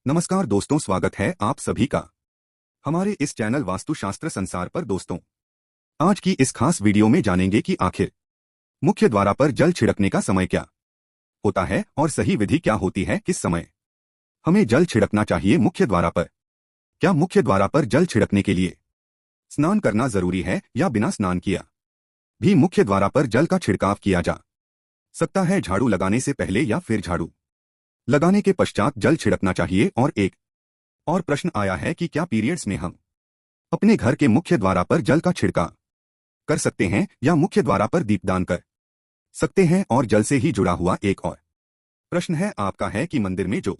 नमस्कार दोस्तों, स्वागत है आप सभी का हमारे इस चैनल वास्तुशास्त्र संसार पर। दोस्तों, आज की इस खास वीडियो में जानेंगे कि आखिर मुख्य द्वार पर जल छिड़कने का समय क्या होता है और सही विधि क्या होती है। किस समय हमें जल छिड़कना चाहिए मुख्य द्वार पर। क्या मुख्य द्वार पर जल छिड़कने के लिए स्नान करना जरूरी है या बिना स्नान किया भी मुख्य द्वार पर जल का छिड़काव किया जा सकता है। झाड़ू लगाने से पहले या फिर झाड़ू लगाने के पश्चात जल छिड़कना चाहिए। और एक और प्रश्न आया है कि क्या पीरियड्स में हम अपने घर के मुख्य द्वार पर जल का छिड़काव कर सकते हैं या मुख्य द्वार पर दीपदान कर सकते हैं। और जल से ही जुड़ा हुआ एक और प्रश्न है आपका है कि मंदिर में जो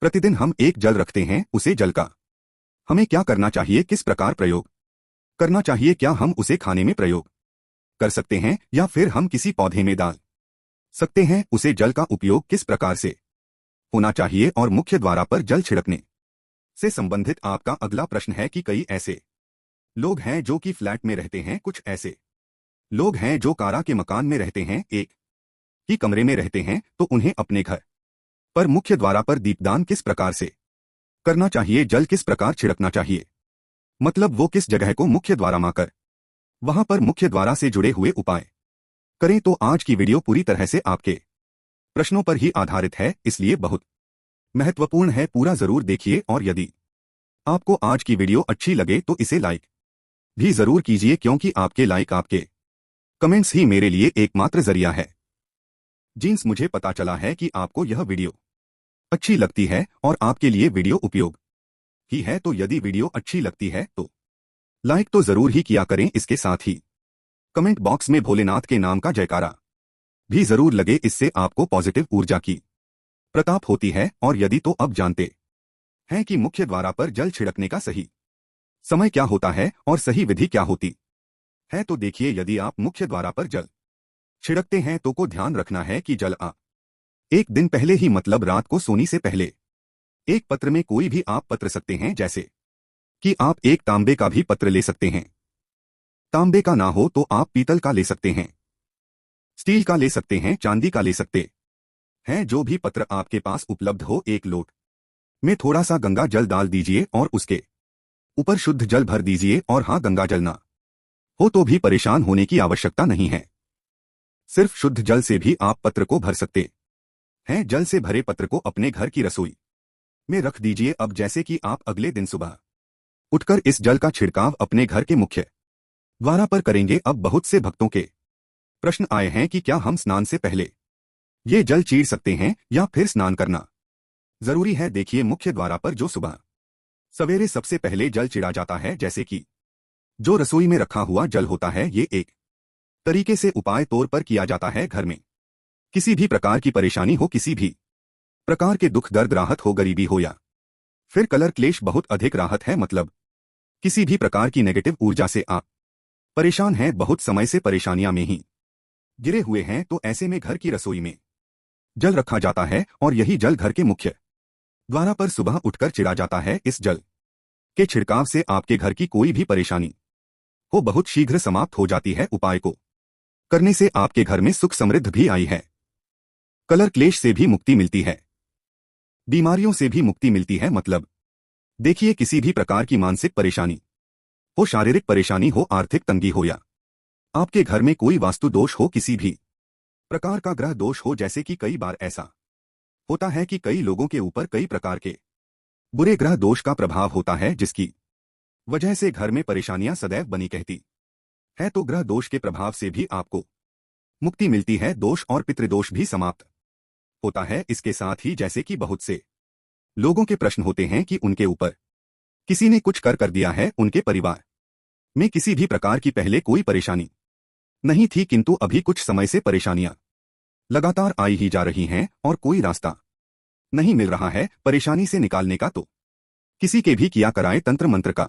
प्रतिदिन हम एक जल रखते हैं उसे जल का हमें क्या करना चाहिए, किस प्रकार प्रयोग करना चाहिए। क्या हम उसे खाने में प्रयोग कर सकते हैं या फिर हम किसी पौधे में डाल सकते हैं। उसे जल का उपयोग किस प्रकार से होना चाहिए। और मुख्य द्वार पर जल छिड़कने से संबंधित आपका अगला प्रश्न है कि कई ऐसे लोग हैं जो कि फ्लैट में रहते हैं, कुछ ऐसे लोग हैं जो कारा के मकान में रहते हैं, एक ही कमरे में रहते हैं, तो उन्हें अपने घर पर मुख्य द्वार पर दीपदान किस प्रकार से करना चाहिए, जल किस प्रकार छिड़कना चाहिए, मतलब वो किस जगह को मुख्य द्वार मानकर वहां पर मुख्य द्वार से जुड़े हुए उपाय करें। तो आज की वीडियो पूरी तरह से आपके प्रश्नों पर ही आधारित है, इसलिए बहुत महत्वपूर्ण है, पूरा जरूर देखिए। और यदि आपको आज की वीडियो अच्छी लगे तो इसे लाइक भी जरूर कीजिए, क्योंकि आपके लाइक, आपके कमेंट्स ही मेरे लिए एकमात्र जरिया है। जींस, मुझे पता चला है कि आपको यह वीडियो अच्छी लगती है और आपके लिए वीडियो उपयोग ही है, तो यदि वीडियो अच्छी लगती है तो लाइक तो जरूर ही किया करें। इसके साथ ही कमेंट बॉक्स में भोलेनाथ के नाम का जयकारा भी जरूर लगे, इससे आपको पॉजिटिव ऊर्जा की प्रताप होती है। और यदि तो अब जानते हैं कि मुख्य द्वार पर जल छिड़कने का सही समय क्या होता है और सही विधि क्या होती है, तो देखिए, यदि आप मुख्य द्वार पर जल छिड़कते हैं तो को ध्यान रखना है कि जल एक दिन पहले ही, मतलब रात को सोने से पहले, एक पत्र में कोई भी आप पत्र सकते हैं, जैसे कि आप एक तांबे का भी पत्र ले सकते हैं। तांबे का ना हो तो आप पीतल का ले सकते हैं, स्टील का ले सकते हैं, चांदी का ले सकते हैं, जो भी पत्र आपके पास उपलब्ध हो। एक लोट में थोड़ा सा गंगा जल डाल दीजिए और उसके ऊपर शुद्ध जल भर दीजिए। और हाँ, गंगा जल ना हो तो भी परेशान होने की आवश्यकता नहीं है, सिर्फ शुद्ध जल से भी आप पत्र को भर सकते हैं। जल से भरे पत्र को अपने घर की रसोई में रख दीजिए। अब जैसे कि आप अगले दिन सुबह उठकर इस जल का छिड़काव अपने घर के मुख्य द्वार पर करेंगे। अब बहुत से भक्तों के प्रश्न आए हैं कि क्या हम स्नान से पहले ये जल चीर सकते हैं या फिर स्नान करना जरूरी है। देखिए, मुख्य द्वार पर जो सुबह सवेरे सबसे पहले जल चिड़ा जाता है, जैसे कि जो रसोई में रखा हुआ जल होता है, ये एक तरीके से उपाय तौर पर किया जाता है। घर में किसी भी प्रकार की परेशानी हो, किसी भी प्रकार के दुख दर्द राहत हो, गरीबी हो या फिर कलर क्लेश, बहुत अधिक राहत है, मतलब किसी भी प्रकार की नेगेटिव ऊर्जा से आप परेशान हैं, बहुत समय से परेशानियां में ही गिरे हुए हैं, तो ऐसे में घर की रसोई में जल रखा जाता है और यही जल घर के मुख्य द्वार पर सुबह उठकर चिड़ा जाता है। इस जल के छिड़काव से आपके घर की कोई भी परेशानी हो बहुत शीघ्र समाप्त हो जाती है। उपाय को करने से आपके घर में सुख समृद्धि भी आई है, कलर क्लेश से भी मुक्ति मिलती है, बीमारियों से भी मुक्ति मिलती है। मतलब देखिए, किसी भी प्रकार की मानसिक परेशानी हो, शारीरिक परेशानी हो, आर्थिक तंगी हो या आपके घर में कोई वास्तु दोष हो, किसी भी प्रकार का ग्रह दोष हो, जैसे कि कई बार ऐसा होता है कि कई लोगों के ऊपर कई प्रकार के बुरे ग्रह दोष का प्रभाव होता है, जिसकी वजह से घर में परेशानियां सदैव बनी कहती है, तो ग्रह दोष के प्रभाव से भी आपको मुक्ति मिलती है, दोष और पितृदोष भी समाप्त होता है। इसके साथ ही जैसे कि बहुत से लोगों के प्रश्न होते हैं कि उनके ऊपर किसी ने कुछ कर दिया है, उनके परिवार में किसी भी प्रकार की पहले कोई परेशानी नहीं थी, किंतु अभी कुछ समय से परेशानियां लगातार आई ही जा रही हैं और कोई रास्ता नहीं मिल रहा है परेशानी से निकालने का। तो किसी के भी किया कराए तंत्र मंत्र का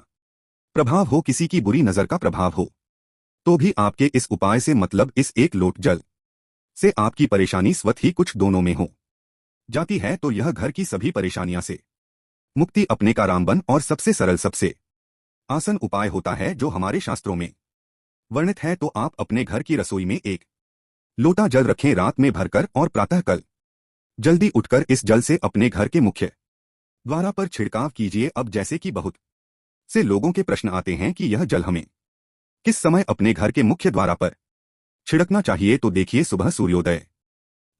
प्रभाव हो, किसी की बुरी नजर का प्रभाव हो, तो भी आपके इस उपाय से, मतलब इस एक लोट जल से, आपकी परेशानी स्वतः ही कुछ दोनों में हो जाती है। तो यह घर की सभी परेशानियां से मुक्ति अपने का रामबन और सबसे सरल, सबसे आसान उपाय होता है, जो हमारे शास्त्रों में वर्णित है। तो आप अपने घर की रसोई में एक लोटा जल रखें रात में भरकर, और प्रातःकाल जल्दी उठकर इस जल से अपने घर के मुख्य द्वारा पर छिड़काव कीजिए। अब जैसे कि बहुत से लोगों के प्रश्न आते हैं कि यह जल हमें किस समय अपने घर के मुख्य द्वारा पर छिड़कना चाहिए, तो देखिए, सुबह सूर्योदय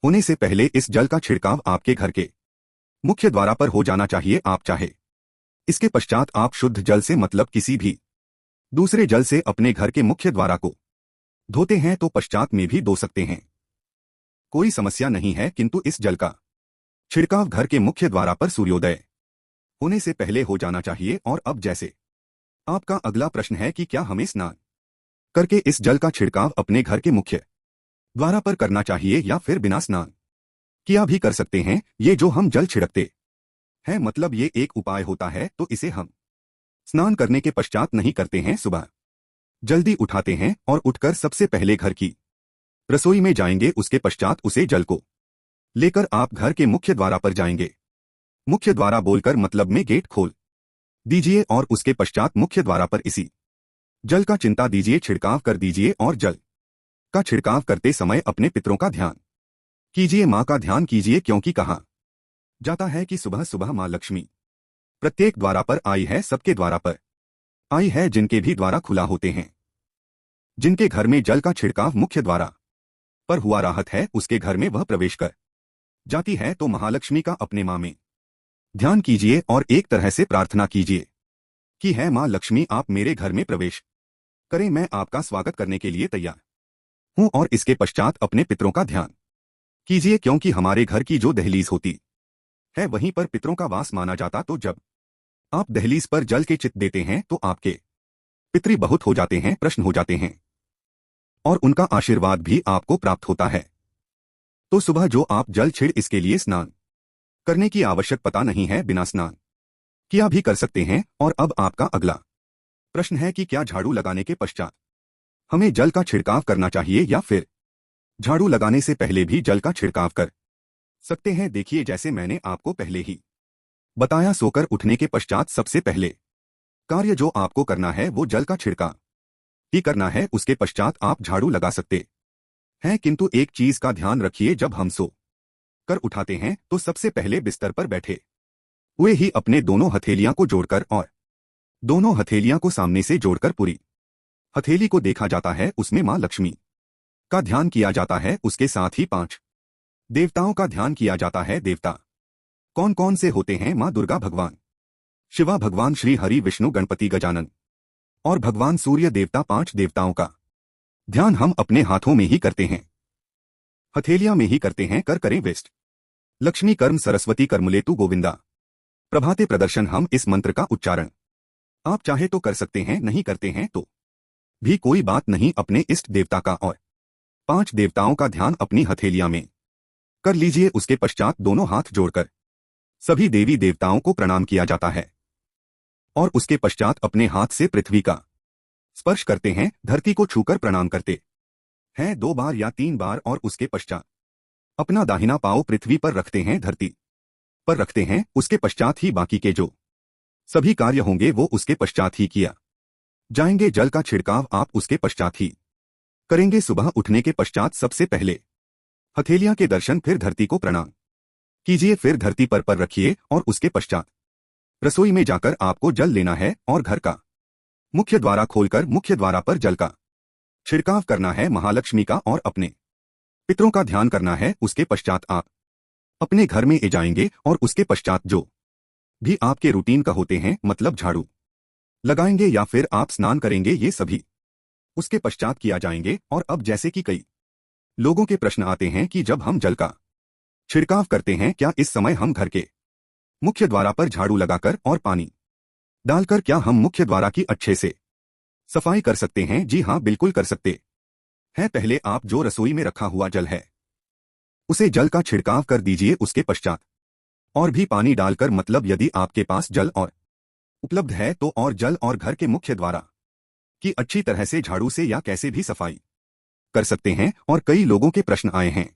होने से पहले इस जल का छिड़काव आपके घर के मुख्य द्वारा पर हो जाना चाहिए। आप चाहे इसके पश्चात आप शुद्ध जल से मतलब किसी भी दूसरे जल से अपने घर के मुख्य द्वारा को धोते हैं तो पश्चात में भी धो सकते हैं, कोई समस्या नहीं है। किंतु इस जल का छिड़काव घर के मुख्य द्वारा पर सूर्योदय होने से पहले हो जाना चाहिए। और अब जैसे आपका अगला प्रश्न है कि क्या हमें स्नान करके इस जल का छिड़काव अपने घर के मुख्य द्वारा पर करना चाहिए या फिर बिना स्नान किया भी कर सकते हैं। ये जो हम जल छिड़कते हैं मतलब ये एक उपाय होता है, तो इसे हम स्नान करने के पश्चात नहीं करते हैं। सुबह जल्दी उठाते हैं और उठकर सबसे पहले घर की रसोई में जाएंगे, उसके पश्चात उसे जल को लेकर आप घर के मुख्य द्वारा पर जाएंगे। मुख्य द्वारा बोलकर मतलब में गेट खोल दीजिए और उसके पश्चात मुख्य द्वारा पर इसी जल का चिंता दीजिए, छिड़काव कर दीजिए। और जल का छिड़काव करते समय अपने पितरों का ध्यान कीजिए, मां का ध्यान कीजिए, क्योंकि कहा जाता है कि सुबह सुबह मां लक्ष्मी प्रत्येक द्वारा पर आई है, सबके द्वारा पर आई है, जिनके भी द्वारा खुला होते हैं। जिनके घर में जल का छिड़काव मुख्य द्वारा पर हुआ राहत है, उसके घर में वह प्रवेश कर जाती है। तो महालक्ष्मी का अपने मां में ध्यान कीजिए और एक तरह से प्रार्थना कीजिए कि है मां लक्ष्मी, आप मेरे घर में प्रवेश करें, मैं आपका स्वागत करने के लिए तैयार हूं। और इसके पश्चात अपने पितरों का ध्यान कीजिए, क्योंकि हमारे घर की जो दहलीज होती है वहीं पर पितरों का वास माना जाता। तो जब आप दहलीज पर जल के चित देते हैं तो आपके पितरी बहुत हो जाते हैं, प्रश्न हो जाते हैं और उनका आशीर्वाद भी आपको प्राप्त होता है। तो सुबह जो आप जल छिड़, इसके लिए स्नान करने की आवश्यक पता नहीं है, बिना स्नान किया भी कर सकते हैं। और अब आपका अगला प्रश्न है कि क्या झाड़ू लगाने के पश्चात हमें जल का छिड़काव करना चाहिए या फिर झाड़ू लगाने से पहले भी जल का छिड़काव कर सकते हैं। देखिए, जैसे मैंने आपको पहले ही बताया, सोकर उठने के पश्चात सबसे पहले कार्य जो आपको करना है वो जल का छिड़काव ही करना है। उसके पश्चात आप झाड़ू लगा सकते हैं, किंतु एक चीज का ध्यान रखिए, जब हम सो कर उठाते हैं तो सबसे पहले बिस्तर पर बैठे हुए ही अपने दोनों हथेलियां को जोड़कर और दोनों हथेलियां को सामने से जोड़कर पूरी हथेली को देखा जाता है, उसमें मां लक्ष्मी का ध्यान किया जाता है। उसके साथ ही 5 देवताओं का ध्यान किया जाता है। देवता कौन कौन से होते हैं? मां दुर्गा, भगवान शिवा, भगवान श्री हरि, विष्णु, गणपति, गजानन और भगवान सूर्य देवता। 5 देवताओं का ध्यान हम अपने हाथों में ही करते हैं, हथेलियां में ही करते हैं। कर करें वेस्ट लक्ष्मी कर्म सरस्वती कर्मलेतु गोविंदा प्रभाते प्रदर्शन। हम इस मंत्र का उच्चारण आप चाहे तो कर सकते हैं, नहीं करते हैं तो भी कोई बात नहीं। अपने इष्ट देवता का और 5 देवताओं का ध्यान अपनी हथेलियां में कर लीजिए। उसके पश्चात दोनों हाथ जोड़कर सभी देवी देवताओं को प्रणाम किया जाता है और उसके पश्चात अपने हाथ से पृथ्वी का स्पर्श करते हैं, धरती को छूकर प्रणाम करते हैं 2 बार या 3 बार। और उसके पश्चात अपना दाहिना पांव पृथ्वी पर रखते हैं, धरती पर रखते हैं। उसके पश्चात ही बाकी के जो सभी कार्य होंगे वो उसके पश्चात ही किया जाएंगे। जल का छिड़काव आप उसके पश्चात ही करेंगे। सुबह उठने के पश्चात सबसे पहले हथेलियां के दर्शन, फिर धरती को प्रणाम कीजिए, फिर धरती पर रखिए और उसके पश्चात रसोई में जाकर आपको जल लेना है और घर का मुख्य द्वारा खोलकर मुख्य द्वारा पर जल का छिड़काव करना है, महालक्ष्मी का और अपने पितरों का ध्यान करना है। उसके पश्चात आप अपने घर में जाएंगे और उसके पश्चात जो भी आपके रूटीन का होते हैं, मतलब झाड़ू लगाएंगे या फिर आप स्नान करेंगे, ये सभी उसके पश्चात किया जाएंगे। और अब जैसे कि कई लोगों के प्रश्न आते हैं कि जब हम जल का छिड़काव करते हैं, क्या इस समय हम घर के मुख्य द्वारा पर झाड़ू लगाकर और पानी डालकर क्या हम मुख्य द्वारा की अच्छे से सफाई कर सकते हैं? जी हां, बिल्कुल कर सकते हैं। पहले आप जो रसोई में रखा हुआ जल है उसे जल का छिड़काव कर दीजिए। उसके पश्चात और भी पानी डालकर, मतलब यदि आपके पास जल और उपलब्ध है तो और जल और घर के मुख्य द्वारा की अच्छी तरह से झाड़ू से या कैसे भी सफाई कर सकते हैं। और कई लोगों के प्रश्न आए हैं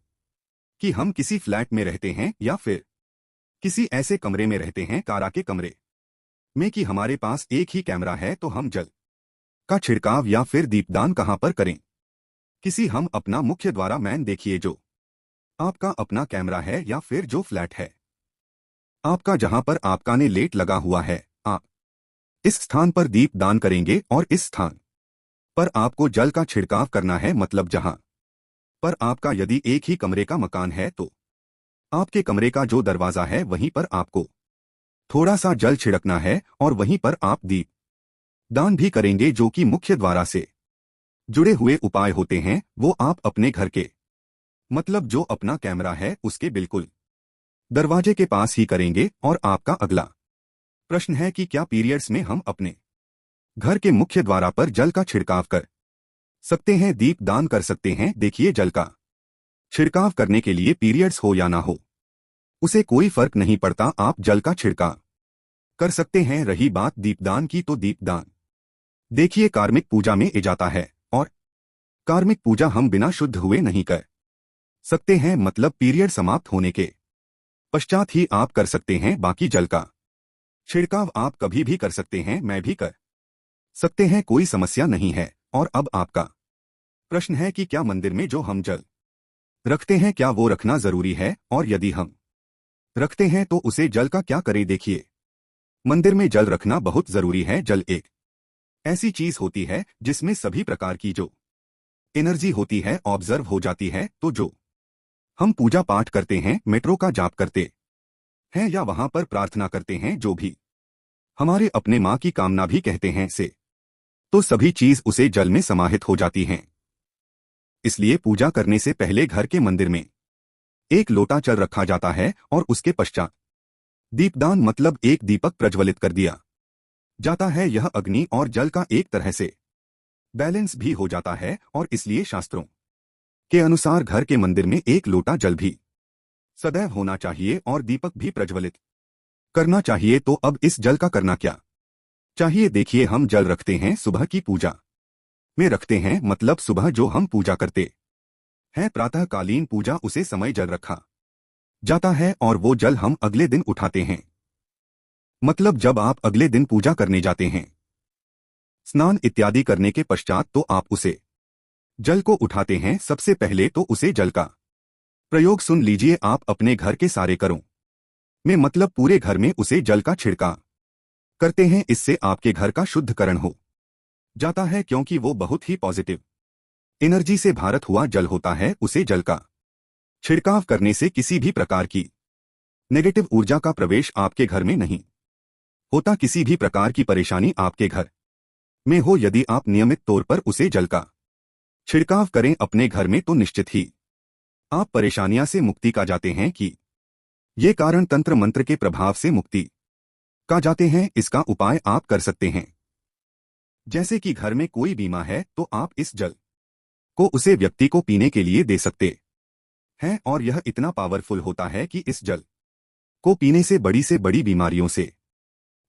कि हम किसी फ्लैट में रहते हैं या फिर किसी ऐसे कमरे में रहते हैं, कारा के कमरे में, कि हमारे पास एक ही कैमरा है, तो हम जल का छिड़काव या फिर दीपदान कहां पर करें? किसी हम अपना मुख्य द्वारा मैन देखिए, जो आपका अपना कैमरा है या फिर जो फ्लैट है आपका जहां पर आपका ने लेट लगा हुआ है, आप इस स्थान पर दीप दान करेंगे और इस स्थान पर आपको जल का छिड़काव करना है। मतलब जहां पर आपका यदि एक ही कमरे का मकान है तो आपके कमरे का जो दरवाजा है वहीं पर आपको थोड़ा सा जल छिड़कना है और वहीं पर आप दीप दान भी करेंगे। जो कि मुख्य द्वारा से जुड़े हुए उपाय होते हैं वो आप अपने घर के मतलब जो अपना कैमरा है उसके बिल्कुल दरवाजे के पास ही करेंगे। और आपका अगला प्रश्न है कि क्या पीरियड्स में हम अपने घर के मुख्य द्वारा पर जल का छिड़काव कर सकते हैं, दीप दान कर सकते हैं? देखिए, जल का छिड़काव करने के लिए पीरियड्स हो या ना हो उसे कोई फर्क नहीं पड़ता, आप जल का छिड़काव कर सकते हैं। रही बात दीपदान की, तो दीपदान देखिए कार्मिक पूजा में जाता है और कार्मिक पूजा हम बिना शुद्ध हुए नहीं कर सकते हैं। मतलब पीरियड समाप्त होने के पश्चात ही आप कर सकते हैं। बाकी जल का छिड़काव आप कभी भी कर सकते हैं, मैं भी कर सकते हैं, कोई समस्या नहीं है। और अब आपका प्रश्न है कि क्या मंदिर में जो हम जल रखते हैं क्या वो रखना जरूरी है, और यदि हम रखते हैं तो उसे जल का क्या करें? देखिए, मंदिर में जल रखना बहुत जरूरी है। जल एक ऐसी चीज होती है जिसमें सभी प्रकार की जो एनर्जी होती है ऑब्जर्व हो जाती है। तो जो हम पूजा पाठ करते हैं, मेट्रो का जाप करते हैं या वहां पर प्रार्थना करते हैं, जो भी हमारे अपने माँ की कामना भी कहते हैं से, तो सभी चीज उसे जल में समाहित हो जाती हैं। इसलिए पूजा करने से पहले घर के मंदिर में एक लोटा जल रखा जाता है और उसके पश्चात दीपदान मतलब एक दीपक प्रज्वलित कर दिया जाता है। यह अग्नि और जल का एक तरह से बैलेंस भी हो जाता है और इसलिए शास्त्रों के अनुसार घर के मंदिर में एक लोटा जल भी सदैव होना चाहिए और दीपक भी प्रज्वलित करना चाहिए। तो अब इस जल का करना क्या चाहिए? देखिए, हम जल रखते हैं सुबह की पूजा में रखते हैं, मतलब सुबह जो हम पूजा करते हैं प्रातःकालीन पूजा, उसे समय जल रखा जाता है और वो जल हम अगले दिन उठाते हैं। मतलब जब आप अगले दिन पूजा करने जाते हैं स्नान इत्यादि करने के पश्चात, तो आप उसे जल को उठाते हैं। सबसे पहले तो उसे जल का प्रयोग सुन लीजिए, आप अपने घर के सारे घरों में मतलब पूरे घर में उसे जल का छिड़काव करते हैं। इससे आपके घर का शुद्धकरण हो जाता है, क्योंकि वो बहुत ही पॉजिटिव एनर्जी से भारत हुआ जल होता है। उसे जल का छिड़काव करने से किसी भी प्रकार की नेगेटिव ऊर्जा का प्रवेश आपके घर में नहीं होता। किसी भी प्रकार की परेशानी आपके घर में हो, यदि आप नियमित तौर पर उसे जल का छिड़काव करें अपने घर में, तो निश्चित ही आप परेशानियां से मुक्ति का जाते हैं। कि ये कारण तंत्र मंत्र के प्रभाव से मुक्ति का जाते हैं। इसका उपाय आप कर सकते हैं, जैसे कि घर में कोई बीमार है तो आप इस जल को उसे व्यक्ति को पीने के लिए दे सकते हैं। और यह इतना पावरफुल होता है कि इस जल को पीने से बड़ी बीमारियों से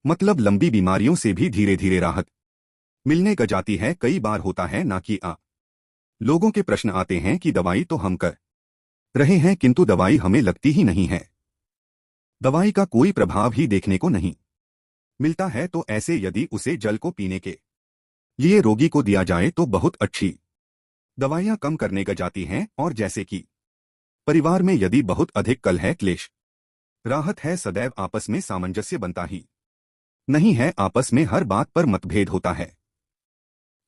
मतलब लंबी बीमारियों से भी धीरे धीरे राहत मिलने का जाती है। कई बार होता है ना कि आप लोगों के प्रश्न आते हैं कि दवाई तो हम कर रहे हैं किंतु दवाई हमें लगती ही नहीं है, दवाई का कोई प्रभाव ही देखने को नहीं मिलता है। तो ऐसे यदि उसे जल को पीने के लिए रोगी को दिया जाए तो बहुत अच्छी दवाइयां कम करने का जाती हैं। और जैसे कि परिवार में यदि बहुत अधिक कल है, क्लेश राहत है, सदैव आपस में सामंजस्य बनता ही नहीं है, आपस में हर बात पर मतभेद होता है,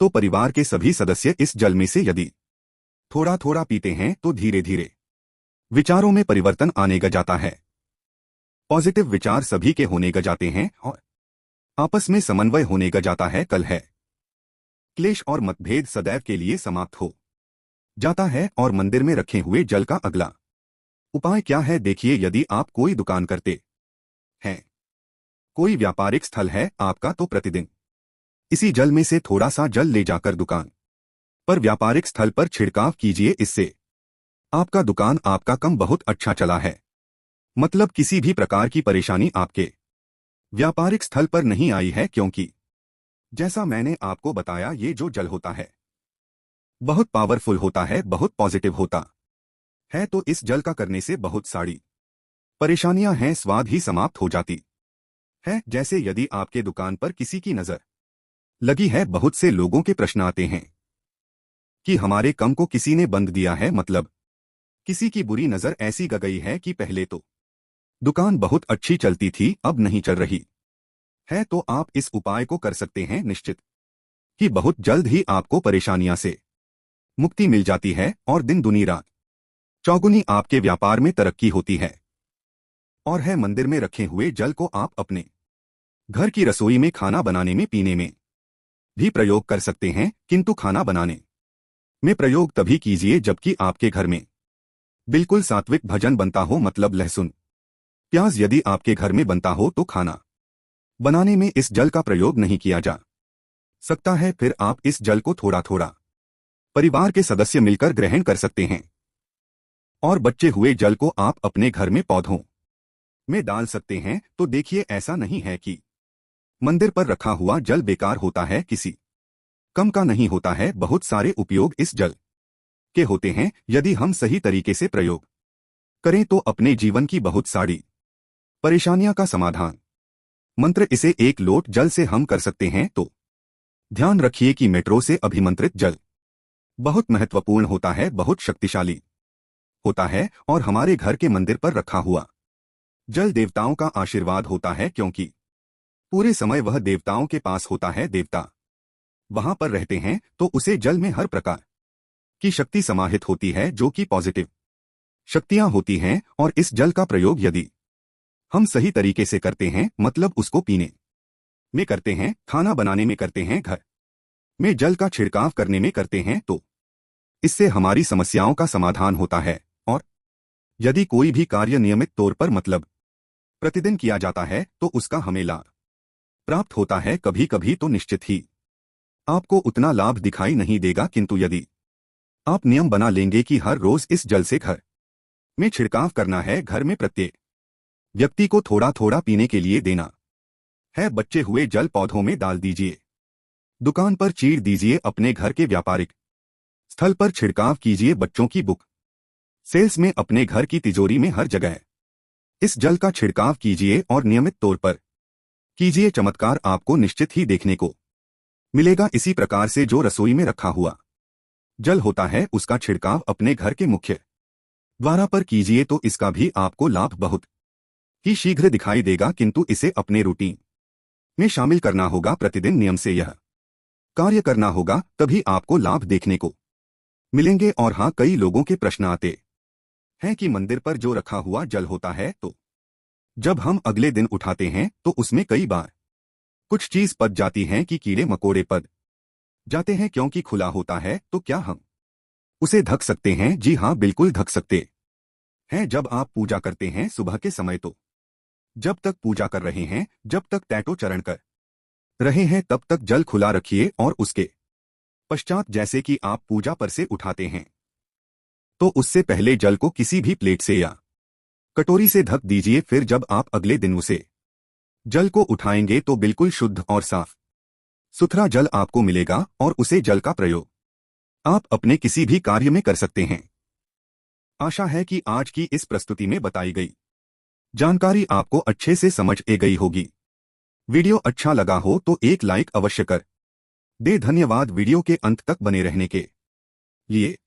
तो परिवार के सभी सदस्य इस जल में से यदि थोड़ा थोड़ा पीते हैं तो धीरे धीरे विचारों में परिवर्तन आने का जाता है, पॉजिटिव विचार सभी के होने का जाते हैं और आपस में समन्वय होने का जाता है। कल है, क्लेश और मतभेद सदैव के लिए समाप्त हो जाता है। और मंदिर में रखे हुए जल का अगला उपाय क्या है? देखिए, यदि आप कोई दुकान करते हैं, कोई व्यापारिक स्थल है आपका, तो प्रतिदिन इसी जल में से थोड़ा सा जल ले जाकर दुकान पर व्यापारिक स्थल पर छिड़काव कीजिए। इससे आपका दुकान आपका कम बहुत अच्छा चला है, मतलब किसी भी प्रकार की परेशानी आपके व्यापारिक स्थल पर नहीं आई है, क्योंकि जैसा मैंने आपको बताया ये जो जल होता है बहुत पावरफुल होता है, बहुत पॉजिटिव होता है। तो इस जल का करने से बहुत सारी परेशानियां हैं स्वाद ही समाप्त हो जाती है। जैसे यदि आपके दुकान पर किसी की नजर लगी है, बहुत से लोगों के प्रश्न आते हैं कि हमारे कम को किसी ने बंद दिया है, मतलब किसी की बुरी नजर ऐसी गई है कि पहले तो दुकान बहुत अच्छी चलती थी, अब नहीं चल रही है, तो आप इस उपाय को कर सकते हैं। निश्चित कि बहुत जल्द ही आपको परेशानियां से मुक्ति मिल जाती है और दिन दुनी रात चौगुनी आपके व्यापार में तरक्की होती है। और है मंदिर में रखे हुए जल को आप अपने घर की रसोई में खाना बनाने में पीने में भी प्रयोग कर सकते हैं, किंतु खाना बनाने में प्रयोग तभी कीजिए जबकि आपके घर में बिल्कुल सात्विक भोजन बनता हो, मतलब लहसुन प्याज यदि आपके घर में बनता हो तो खाना बनाने में इस जल का प्रयोग नहीं किया जा सकता है। फिर आप इस जल को थोड़ा थोड़ा परिवार के सदस्य मिलकर ग्रहण कर सकते हैं और बचे हुए जल को आप अपने घर में पौधों में डाल सकते हैं। तो देखिए, ऐसा नहीं है कि मंदिर पर रखा हुआ जल बेकार होता है, किसी कम का नहीं होता है। बहुत सारे उपयोग इस जल के होते हैं। यदि हम सही तरीके से प्रयोग करें तो अपने जीवन की बहुत सारी परेशानियां का समाधान मंत्र इसे एक लोट जल से हम कर सकते हैं। तो ध्यान रखिए कि मेट्रो से अभिमंत्रित जल बहुत महत्वपूर्ण होता है, बहुत शक्तिशाली होता है और हमारे घर के मंदिर पर रखा हुआ जल देवताओं का आशीर्वाद होता है, क्योंकि पूरे समय वह देवताओं के पास होता है। देवता वहां पर रहते हैं तो उसे जल में हर प्रकार की शक्ति समाहित होती है, जो कि पॉजिटिव शक्तियां होती हैं। और इस जल का प्रयोग यदि हम सही तरीके से करते हैं, मतलब उसको पीने में करते हैं, खाना बनाने में करते हैं, घर में जल का छिड़काव करने में करते हैं, तो इससे हमारी समस्याओं का समाधान होता है। और यदि कोई भी कार्य नियमित तौर पर, मतलब प्रतिदिन किया जाता है, तो उसका हमें लाभ प्राप्त होता है। कभी कभी तो निश्चित ही आपको उतना लाभ दिखाई नहीं देगा, किंतु यदि आप नियम बना लेंगे कि हर रोज इस जल से घर में छिड़काव करना है, घर में प्रत्येक व्यक्ति को थोड़ा थोड़ा पीने के लिए देना है, बचे हुए जल पौधों में डाल दीजिए, दुकान पर चीर दीजिए, अपने घर के व्यापारिक स्थल पर छिड़काव कीजिए, बच्चों की बुक सेल्स में, अपने घर की तिजोरी में, हर जगह इस जल का छिड़काव कीजिए और नियमित तौर पर कीजिए। चमत्कार आपको निश्चित ही देखने को मिलेगा। इसी प्रकार से जो रसोई में रखा हुआ जल होता है, उसका छिड़काव अपने घर के मुख्य द्वार पर कीजिए, तो इसका भी आपको लाभ बहुत ही शीघ्र दिखाई देगा। किंतु इसे अपने रूटीन में शामिल करना होगा, प्रतिदिन नियम से यह कार्य करना होगा, तभी आपको लाभ देखने को मिलेंगे। और हाँ, कई लोगों के प्रश्न आते हैं कि मंदिर पर जो रखा हुआ जल होता है, तो जब हम अगले दिन उठाते हैं तो उसमें कई बार कुछ चीज पच जाती हैं कि कीड़े मकोड़े पद जाते हैं, क्योंकि खुला होता है। तो क्या हम उसे ढक सकते हैं? जी हाँ, बिल्कुल ढक सकते हैं। जब आप पूजा करते हैं सुबह के समय, तो जब तक पूजा कर रहे हैं, जब तक टैटो चरण कर रहे हैं, तब तक जल खुला रखिए और उसके पश्चात जैसे कि आप पूजा पर से उठाते हैं, तो उससे पहले जल को किसी भी प्लेट से या कटोरी से ढक दीजिए। फिर जब आप अगले दिन उसे जल को उठाएंगे तो बिल्कुल शुद्ध और साफ सुथरा जल आपको मिलेगा और उसे जल का प्रयोग आप अपने किसी भी कार्य में कर सकते हैं। आशा है कि आज की इस प्रस्तुति में बताई गई जानकारी आपको अच्छे से समझ आ गई होगी। वीडियो अच्छा लगा हो तो एक लाइक अवश्य कर दे। धन्यवाद वीडियो के अंत तक बने रहने के लिए।